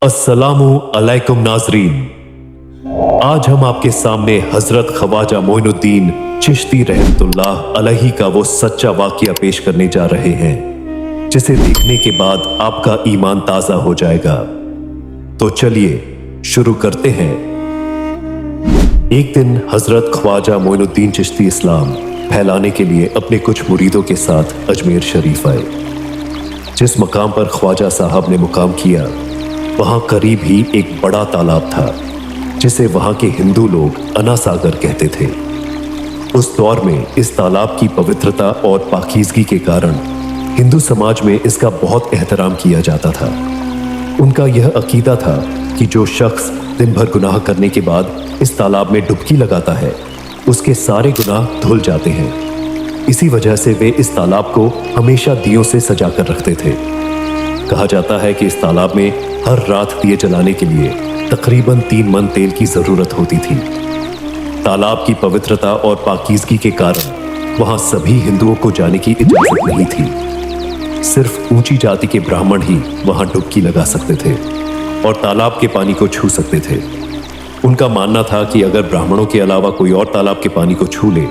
अस्सलामु अलैकुम नाजरीन। आज हम आपके सामने हजरत ख्वाजा मोइनुद्दीन चिश्ती रहमतुल्लाह अलैहि का वो सच्चा वाकया पेश करने जा रहे हैं जिसे देखने के बाद आपका ईमान ताजा हो जाएगा। तो चलिए शुरू करते हैं। एक दिन हजरत ख्वाजा मोइनुद्दीन चिश्ती इस्लाम फैलाने के लिए अपने कुछ मुरीदों के साथ अजमेर शरीफ आए। जिस मकाम पर ख्वाजा साहब ने मुकाम किया वहां करीब ही एक बड़ा तालाब था जिसे वहां के हिंदू लोग अना सागर कहते थे। उस दौर में इस तालाब की पवित्रता और पाकीज़गी के कारण हिंदू समाज में इसका बहुत एहतराम किया जाता था। उनका यह अकीदा था कि जो शख्स दिन भर गुनाह करने के बाद इस तालाब में डुबकी लगाता है उसके सारे गुनाह धुल जाते हैं। इसी वजह से वे इस तालाब को हमेशा दियों से सजा कर रखते थे। कहा जाता है कि इस तालाब में हर रात दिए जलाने के लिए तकरीबन 3 मन तेल की जरूरत होती थी। तालाब की पवित्रता और पाकीज़गी के कारण वहां सभी हिंदुओं को जाने की इजाजत नहीं थी। सिर्फ ऊंची जाति के ब्राह्मण ही वहां डुबकी लगा सकते थे और तालाब के पानी को छू सकते थे। उनका मानना था कि अगर ब्राह्मणों के अलावा कोई और तालाब के पानी को छू ले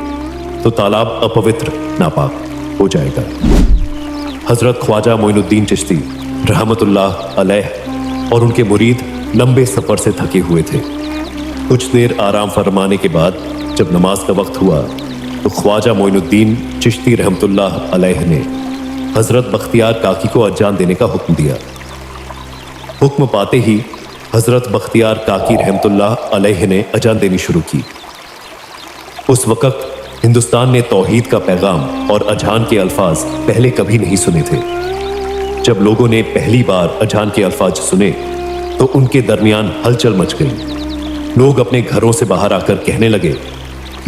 तो तालाब अपवित्र नापाक हो जाएगा। हजरत ख्वाजा मोइनुद्दीन चिश्ती रहमतुल्लाह अलैह और उनके मुरीद लंबे सफर से थके हुए थे। कुछ देर आराम फरमाने के बाद जब नमाज का वक्त हुआ तो ख्वाजा मोइनुद्दीन चिश्ती रहमतुल्लाह अलैह ने हजरत बख्तियार काकी को अजान देने का हुक्म दिया। हुक्म पाते ही हजरत बख्तियार काकी रहमतुल्लाह अलैह ने अजान देनी शुरू की। उस वक्त हिंदुस्तान ने तौहीद का पैगाम और अजान के अल्फाज पहले कभी नहीं सुने थे। जब लोगों ने पहली बार अजान के अल्फाज सुने तो उनके दरमियान हलचल मच गई। लोग अपने घरों से बाहर आकर कहने लगे,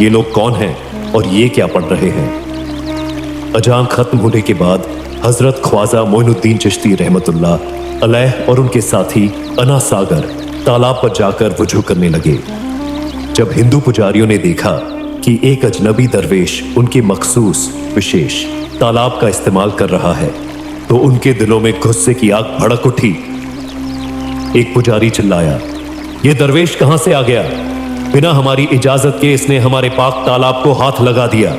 ये लोग कौन हैं और ये क्या पढ़ रहे हैं। अजान खत्म होने के बाद हजरत ख्वाजा मोइनुद्दीन चिश्ती रहमतुल्लाह अलैह और उनके साथी अना सागर तालाब पर जाकर वुजू करने लगे। जब हिंदू पुजारियों ने देखा कि एक अजनबी दरवेश उनके मखसूस विशेष तालाब का इस्तेमाल कर रहा है तो उनके दिलों में गुस्से की आग भड़क उठी। एक पुजारी चिल्लाया, यह दरवेश कहां से आ गया? बिना हमारी इजाजत के इसने हमारे पाक तालाब को हाथ लगा दिया।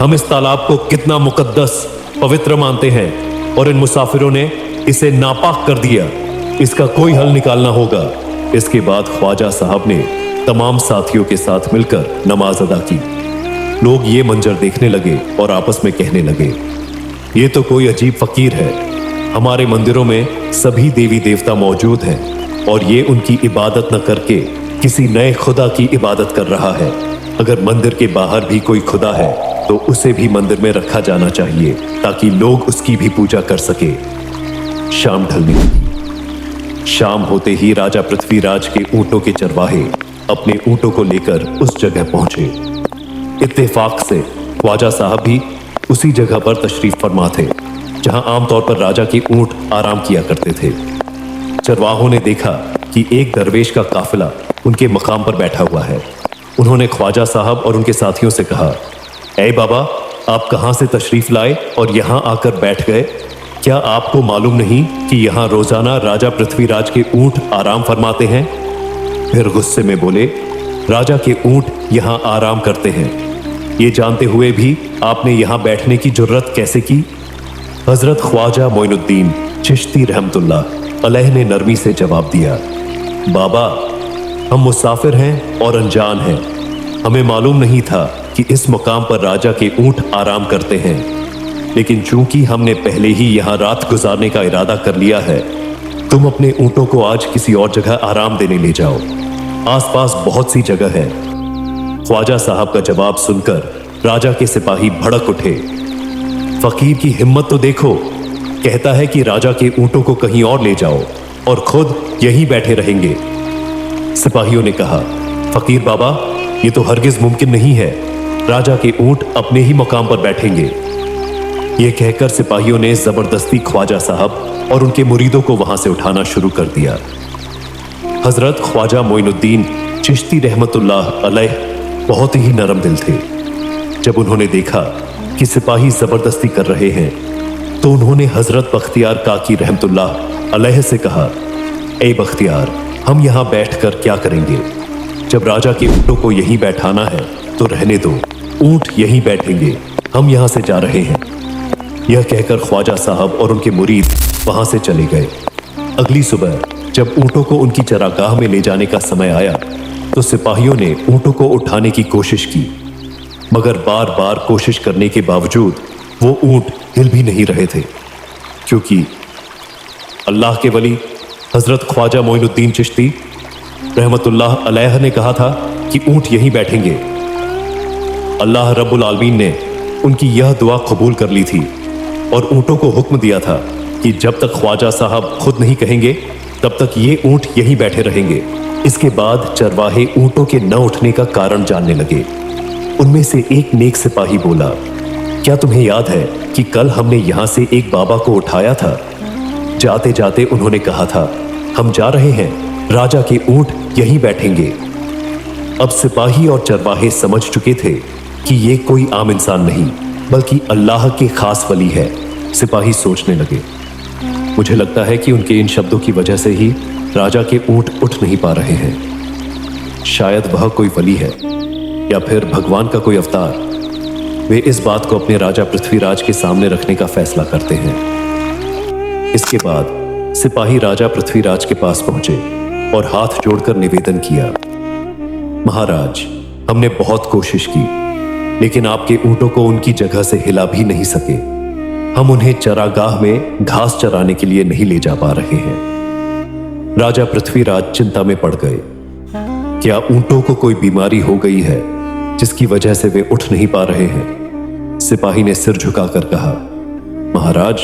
हम इस तालाब को कितना मुकद्दस पवित्र मानते हैं और इन मुसाफिरों ने इसे नापाक कर दिया। इसका कोई हल निकालना होगा। इसके बाद ख्वाजा साहब ने तमाम साथियों के साथ मिलकर नमाज अदा की। लोग ये मंजर देखने लगे और आपस में कहने लगे, ये तो कोई अजीब फकीर है। हमारे मंदिरों में सभी देवी देवता मौजूद हैं और ये उनकी इबादत न करके किसी नए खुदा की इबादत कर रहा है। अगर मंदिर के बाहर भी कोई खुदा है तो उसे भी मंदिर में रखा जाना चाहिए ताकि लोग उसकी भी पूजा कर सके। शाम ढलने लगी। शाम होते ही राजा पृथ्वीराज के ऊंटों के चरवाहे अपने ऊंटों को लेकर उस जगह पहुंचे। इत्तेफाक से ख्वाजा साहब भी उसी जगह पर तशरीफ फरमा थे जहां आमतौर पर राजा के ऊंट आराम किया करते थे। चरवाहों ने देखा कि एक दरवेश का काफिला उनके मकाम पर बैठा हुआ है। उन्होंने ख्वाजा साहब और उनके साथियों से कहा, ऐ बाबा, आप कहां से तशरीफ लाए और यहां आकर बैठ गए? क्या आपको मालूम नहीं कि यहां रोजाना राजा पृथ्वीराज के ऊंट आराम फरमाते हैं? फिर गुस्से में बोले, राजा के ऊंट यहां आराम करते हैं, ये जानते हुए भी आपने यहां बैठने की जुर्रत कैसे की? हजरत ख्वाजा मोइनुद्दीन चिश्ती रहमतुल्लाह अलैह ने नरमी से जवाब दिया, बाबा, हम मुसाफिर हैं और अनजान हैं। हमें मालूम नहीं था कि इस मुकाम पर राजा के ऊंट आराम करते हैं, लेकिन चूंकि हमने पहले ही यहां रात गुजारने का इरादा कर लिया है, तुम अपने ऊंटों को आज किसी और जगह आराम देने ले जाओ। आसपास बहुत सी जगह है। ख्वाजा साहब का जवाब सुनकर राजा के सिपाही भड़क उठे। फकीर की हिम्मत तो देखो, कहता है कि राजा के ऊंटों को कहीं और ले जाओ और खुद यहीं बैठे रहेंगे। सिपाहियों ने कहा, फकीर बाबा, ये तो हरगिज मुमकिन नहीं है। राजा के ऊंट अपने ही मकाम पर बैठेंगे। यह कहकर सिपाहियों ने जबरदस्ती ख्वाजा साहब और उनके मुरीदों को वहां से उठाना शुरू कर दिया। हजरत ख्वाजा मोइनुद्दीन चिश्ती रहमतुल्लाह अलैह बहुत ही नरम दिल थे। जब उन्होंने देखा कि सिपाही जबरदस्ती कर रहे हैं तो उन्होंने हजरत बख्तियार काकी रहमतुल्लाह अलैह से कहा, ए बख्तियार, हम यहां बैठकर क्या करेंगे? जब राजा के ऊंटों को यहीं बैठाना है तो रहने दो, ऊंट यहीं बैठेंगे, हम यहां से जा रहे हैं। यह कहकर ख्वाजा साहब और उनके मुरीद वहां से चले गए। अगली सुबह जब ऊंटों को उनकी चरागाह में ले जाने का समय आया तो सिपाहियों ने ऊंटों को उठाने की कोशिश की, मगर बार बार कोशिश करने के बावजूद वो ऊंट हिल भी नहीं रहे थे, क्योंकि अल्लाह के वली हजरत ख्वाजा मोइनुद्दीन चिश्ती रहमतुल्लाह अलैह ने कहा था कि ऊंट यहीं बैठेंगे। अल्लाह रब्बुल आलमीन ने उनकी यह दुआ कबूल कर ली थी और ऊंटों को हुक्म दिया था कि जब तक ख्वाजा साहब खुद नहीं कहेंगे तब तक ये ऊंट यहीं बैठे रहेंगे। इसके बाद चरवाहे ऊंटों के न उठने का कारण जानने लगे। उनमें से एक नेक सिपाही बोला, क्या तुम्हें याद है कि कल हमने यहां से एक बाबा को उठाया था? जाते जाते उन्होंने कहा था, हम जा रहे हैं, राजा के ऊंट यहीं बैठेंगे। अब सिपाही और चरवाहे समझ चुके थे कि ये कोई आम इंसान नहीं बल्कि अल्लाह के खास वली है। सिपाही सोचने लगे, मुझे लगता है कि उनके इन शब्दों की वजह से ही राजा के ऊंट उठ नहीं पा रहे हैं। शायद वह कोई वली है या फिर भगवान का कोई अवतार। वे इस बात को अपने राजा पृथ्वीराज के सामने रखने का फैसला करते हैं। इसके बाद सिपाही राजा पृथ्वीराज के पास पहुंचे और हाथ जोड़कर निवेदन किया, महाराज, हमने बहुत कोशिश की लेकिन आपके ऊंटों को उनकी जगह से हिला भी नहीं सके। हम उन्हें चरागाह में घास चराने के लिए नहीं ले जा पा रहे हैं। राजा पृथ्वीराज चिंता में पड़ गए। क्या ऊंटों को कोई बीमारी हो गई है जिसकी वजह से वे उठ नहीं पा रहे हैं? सिपाही ने सिर झुकाकर कहा, महाराज,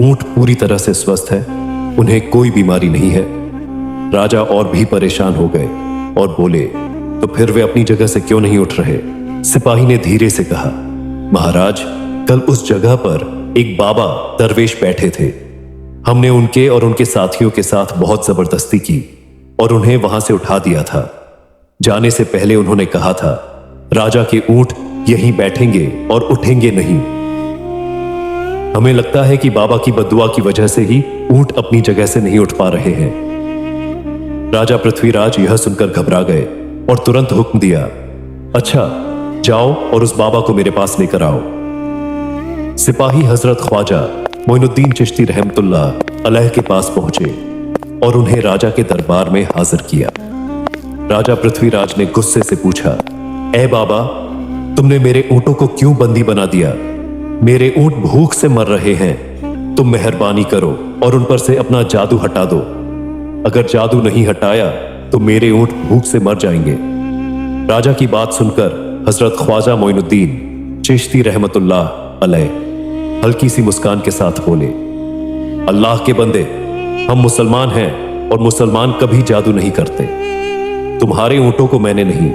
ऊंट पूरी तरह से स्वस्थ है, उन्हें कोई बीमारी नहीं है। राजा और भी परेशान हो गए और बोले, तो फिर वे अपनी जगह से क्यों नहीं उठ रहे? सिपाही ने धीरे से कहा, महाराज, कल उस जगह पर एक बाबा दरवेश बैठे थे। हमने उनके और उनके साथियों के साथ बहुत जबरदस्ती की और उन्हें वहां से उठा दिया था। जाने से पहले उन्होंने कहा था, राजा के ऊंट यहीं बैठेंगे और उठेंगे नहीं। हमें लगता है कि बाबा की बद्दुआ की वजह से ही ऊंट अपनी जगह से नहीं उठ पा रहे हैं। राजा पृथ्वीराज यह सुनकर घबरा गए और तुरंत हुक्म दिया, अच्छा, जाओ और उस बाबा को मेरे पास लेकर आओ। सिपाही हजरत ख्वाजा मोइनुद्दीन चिश्ती रहमतुल्लाह अलैह के पास पहुंचे और उन्हें राजा के दरबार में हाजिर किया। राजा पृथ्वीराज ने गुस्से से पूछा, ए बाबा, तुमने मेरे ऊंटों को क्यों बंदी बना दिया? मेरे ऊंट भूख से मर रहे हैं। तुम मेहरबानी करो और उन पर से अपना जादू हटा दो। अगर जादू नहीं हटाया तो मेरे ऊंट भूख से मर जाएंगे। राजा की बात सुनकर हजरत ख्वाजा मोइनुद्दीन चिश्ती रहमतुल्लाह अलैह हल्की सी मुस्कान के साथ बोले, अल्लाह के बंदे, हम मुसलमान हैं और मुसलमान कभी जादू नहीं करते। तुम्हारे ऊंटों को मैंने नहीं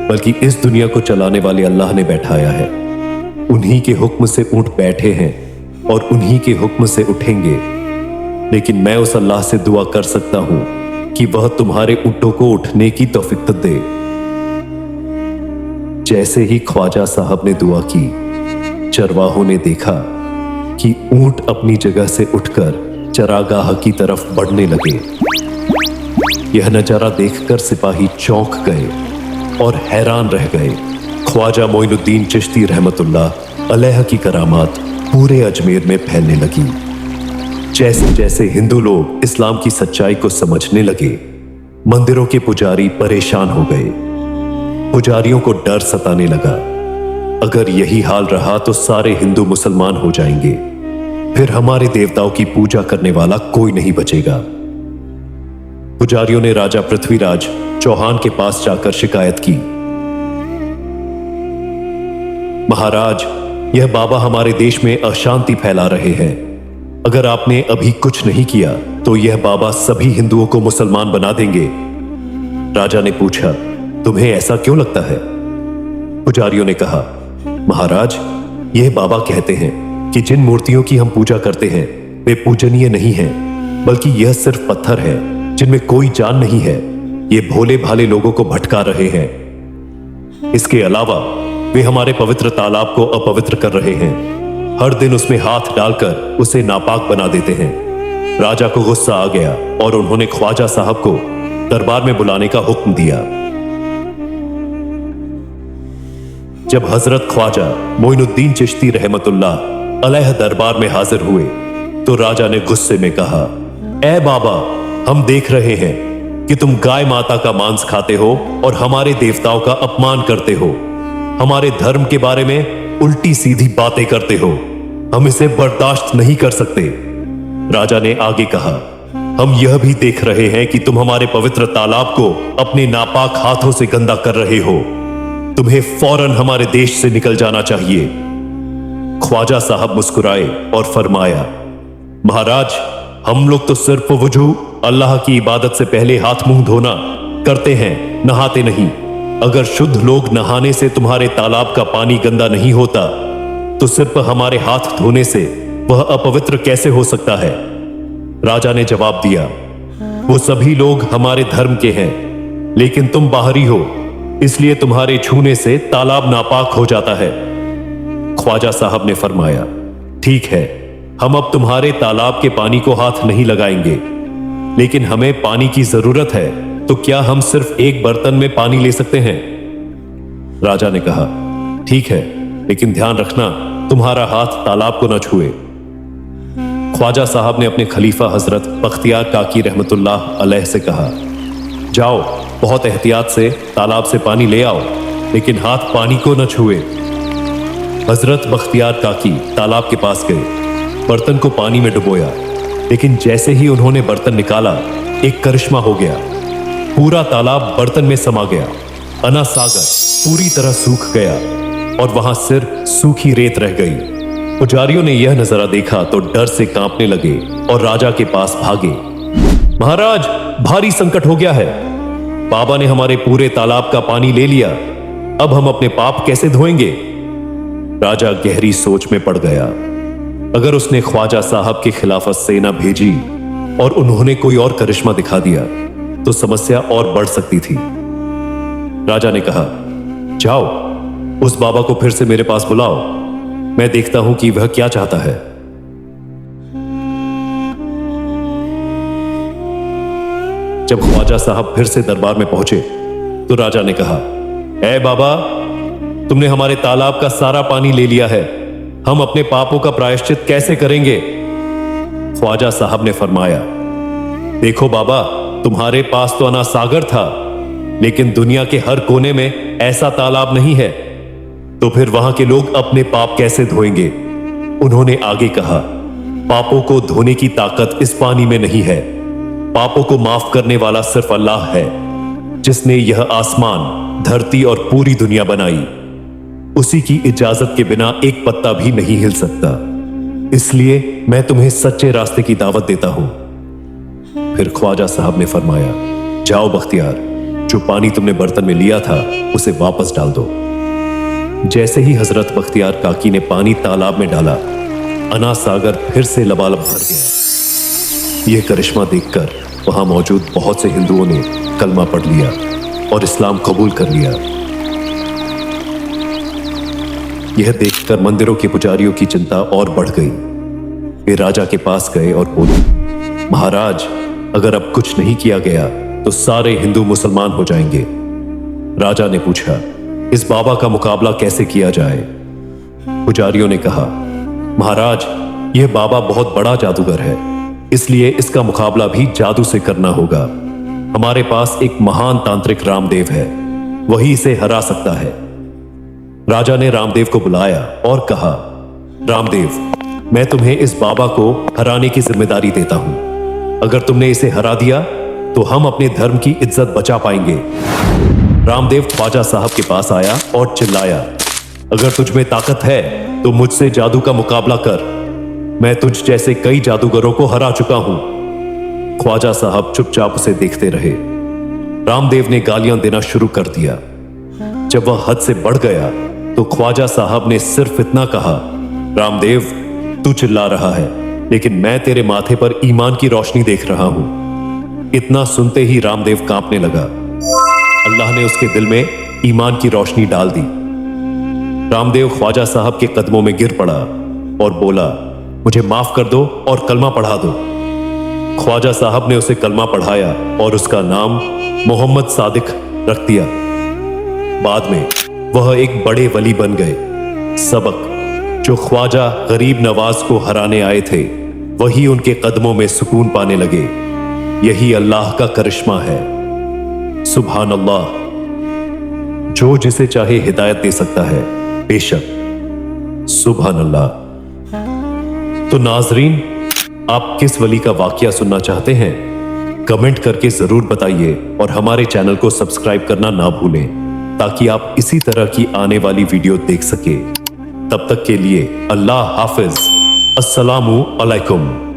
बल्कि इस दुनिया को चलाने वाले अल्लाह ने बैठाया है। उन्हीं के हुक्म से ऊंट बैठे हैं और उन्हीं के हुक्म से उठेंगे। लेकिन मैं उस अल्लाह से दुआ कर सकता हूं कि वह तुम्हारे ऊंटों को उठने की तौफीक दे। जैसे ही ख्वाजा साहब ने दुआ की, चरवाहों ने देखा कि ऊंट अपनी जगह से उठकर चरागाह की तरफ बढ़ने लगे। यह नजारा देखकर सिपाही चौंक गए और हैरान रह गए। ख्वाजा मोइनुद्दीन चिश्ती रहमतुल्लाह अलैह की करामात पूरे अजमेर में फैलने लगी। जैसे जैसे हिंदू लोग इस्लाम की सच्चाई को समझने लगे, मंदिरों के पुजारी परेशान हो गए। पुजारियों को डर सताने लगा, अगर यही हाल रहा तो सारे हिंदू मुसलमान हो जाएंगे, फिर हमारे देवताओं की पूजा करने वाला कोई नहीं बचेगा। पुजारियों ने राजा पृथ्वीराज चौहान के पास जाकर शिकायत की, महाराज, यह बाबा हमारे देश में अशांति फैला रहे हैं। अगर आपने अभी कुछ नहीं किया तो यह बाबा सभी हिंदुओं को मुसलमान बना देंगे। राजा ने पूछा, तुम्हें ऐसा क्यों लगता है? पुजारियों ने कहा, महाराज, यह बाबा कहते हैं कि जिन मूर्तियों की हम पूजा करते हैं वे पूजनीय नहीं हैं, बल्कि यह सिर्फ पत्थर है जिनमें कोई जान नहीं है। ये भोले भाले लोगों को भटका रहे हैं। इसके अलावा वे हमारे पवित्र तालाब को अपवित्र कर रहे हैं। हर दिन उसमें हाथ डालकर उसे नापाक बना देते हैं। राजा को गुस्सा आ गया और उन्होंने ख्वाजा साहब को दरबार में बुलाने का हुक्म दिया। जब हजरत ख्वाजा मोइनुद्दीन चिश्ती रहमतुल्लाह अलैह दरबार में हाजिर हुए तो राजा ने गुस्से में कहा, ए बाबा, हम देख रहे हैं कि तुम गाय माता का मांस खाते हो और हमारे देवताओं का अपमान करते हो, हमारे धर्म के बारे में उल्टी सीधी बातें करते हो। हम इसे बर्दाश्त नहीं कर सकते। राजा ने आगे कहा, हम यह भी देख रहे हैं कि तुम हमारे पवित्र तालाब को अपने नापाक हाथों से गंदा कर रहे हो। तुम्हें फौरन हमारे देश से निकल जाना चाहिए। ख्वाजा साहब मुस्कुराए और फरमाया, महाराज, हम लोग तो सिर्फ वजू अल्लाह की इबादत से पहले हाथ मुंह धोना करते हैं, नहाते नहीं। अगर शुद्ध लोग नहाने से तुम्हारे तालाब का पानी गंदा नहीं होता तो सिर्फ हमारे हाथ धोने से वह अपवित्र कैसे हो सकता है? राजा ने जवाब दिया, वो सभी लोग हमारे धर्म के हैं, लेकिन तुम बाहरी हो, इसलिए तुम्हारे छूने से तालाब नापाक हो जाता है। ख्वाजा साहब ने फरमाया, ठीक है, हम अब तुम्हारे तालाब के पानी को हाथ नहीं लगाएंगे, लेकिन हमें पानी की जरूरत है, तो क्या हम सिर्फ एक बर्तन में पानी ले सकते हैं? राजा ने कहा, ठीक है, लेकिन ध्यान रखना तुम्हारा हाथ तालाब को न छुए। ख्वाजा साहब ने अपने खलीफा हजरत बख्तियार काकी रहमतुल्लाह अलैह से कहा, जाओ, बहुत एहतियात से तालाब से पानी ले आओ, लेकिन हाथ पानी को न छुए। हजरत बख्तियार काकी तालाब के पास गए, बर्तन को पानी में डुबोया, लेकिन जैसे ही उन्होंने बर्तन निकाला, एक करिश्मा हो गया। पूरा तालाब बर्तन में समा गया। अना सागर पूरी तरह सूख गया और वहां सिर्फ सूखी रेत रह गई। पुजारियों ने यह नजारा देखा तो डर से कांपने लगे और राजा के पास भागे। महाराज, भारी संकट हो गया है। बाबा ने हमारे पूरे तालाब का पानी ले लिया, अब हम अपने पाप कैसे धोएंगे? राजा गहरी सोच में पड़ गया। अगर उसने ख्वाजा साहब के खिलाफ सेना भेजी और उन्होंने कोई और करिश्मा दिखा दिया तो समस्या और बढ़ सकती थी। राजा ने कहा, जाओ, उस बाबा को फिर से मेरे पास बुलाओ, मैं देखता हूं कि वह क्या चाहता है। जब ख्वाजा साहब फिर से दरबार में पहुंचे तो राजा ने कहा, ए बाबा, तुमने हमारे तालाब का सारा पानी ले लिया है, हम अपने पापों का प्रायश्चित कैसे करेंगे? ख्वाजा साहब ने फरमाया, देखो बाबा, तुम्हारे पास तो अना सागर था, लेकिन दुनिया के हर कोने में ऐसा तालाब नहीं है, तो फिर वहां के लोग अपने पाप कैसे धोएंगे? उन्होंने आगे कहा, पापों को धोने की ताकत इस पानी में नहीं है। पापों को माफ करने वाला सिर्फ अल्लाह है, जिसने यह आसमान, धरती और पूरी दुनिया बनाई। उसी की इजाजत के बिना एक पत्ता भी नहीं हिल सकता। इसलिए मैं तुम्हें सच्चे रास्ते की दावत देता हूं। फिर ख्वाजा साहब ने फरमाया, जाओ बख्तियार, जो पानी तुमने बर्तन में लिया था उसे वापस डाल दो। जैसे ही हजरत बख्तियार काकी ने पानी तालाब में डाला, अना सागर फिर से लबालब भर गया। यह करिश्मा देखकर वहां मौजूद बहुत से हिंदुओं ने कलमा पढ़ लिया और इस्लाम कबूल कर लिया। यह देखकर मंदिरों के पुजारियों की चिंता और बढ़ गई। वे राजा के पास गए और बोले, महाराज, अगर अब कुछ नहीं किया गया तो सारे हिंदू मुसलमान हो जाएंगे। राजा ने पूछा, इस बाबा का मुकाबला कैसे किया जाए? पुजारियों ने कहा, महाराज, यह बाबा बहुत बड़ा जादूगर है, इसलिए इसका मुकाबला भी जादू से करना होगा। हमारे पास एक महान तांत्रिक रामदेव है, वही इसे हरा सकता है। राजा ने रामदेव को बुलाया और कहा, रामदेव, मैं तुम्हें इस बाबा को हराने की जिम्मेदारी देता हूं। अगर तुमने इसे हरा दिया तो हम अपने धर्म की इज्जत बचा पाएंगे। रामदेव ख्वाजा साहब के पास आया और चिल्लाया, अगर तुझ में ताकत है तो मुझसे जादू का मुकाबला कर, मैं तुझ जैसे कई जादूगरों को हरा चुका हूं। ख्वाजा साहब चुपचाप उसे देखते रहे। रामदेव ने गालियां देना शुरू कर दिया। जब वह हद से बढ़ गया तो ख्वाजा साहब ने सिर्फ इतना कहा, रामदेव, तू चिल्ला रहा है, लेकिन मैं तेरे माथे पर ईमान की रोशनी देख रहा हूं। इतना सुनते ही रामदेव कांपने लगा। अल्लाह ने उसके दिल में ईमान की रोशनी डाल दी। रामदेव ख्वाजा साहब के कदमों में गिर पड़ा और बोला, मुझे माफ कर दो और कलमा पढ़ा दो। ख्वाजा साहब ने उसे कलमा पढ़ाया और उसका नाम मोहम्मद सादिक रख दिया। बाद में वह एक बड़े वली बन गए। सबक जो ख्वाजा गरीब नवाज को हराने आए थे, वही उनके कदमों में सुकून पाने लगे। यही अल्लाह का करिश्मा है। सुभान अल्लाह। जो जिसे चाहे हिदायत दे सकता है, बेशक। सुभान अल्लाह। तो नाजरीन, आप किस वली का वाकया सुनना चाहते हैं? कमेंट करके जरूर बताइए और हमारे चैनल को सब्सक्राइब करना ना भूलें, ताकि आप इसी तरह की आने वाली वीडियो देख सके। तब तक के लिए अल्लाह हाफिज। अस्सलामु अलैकुम।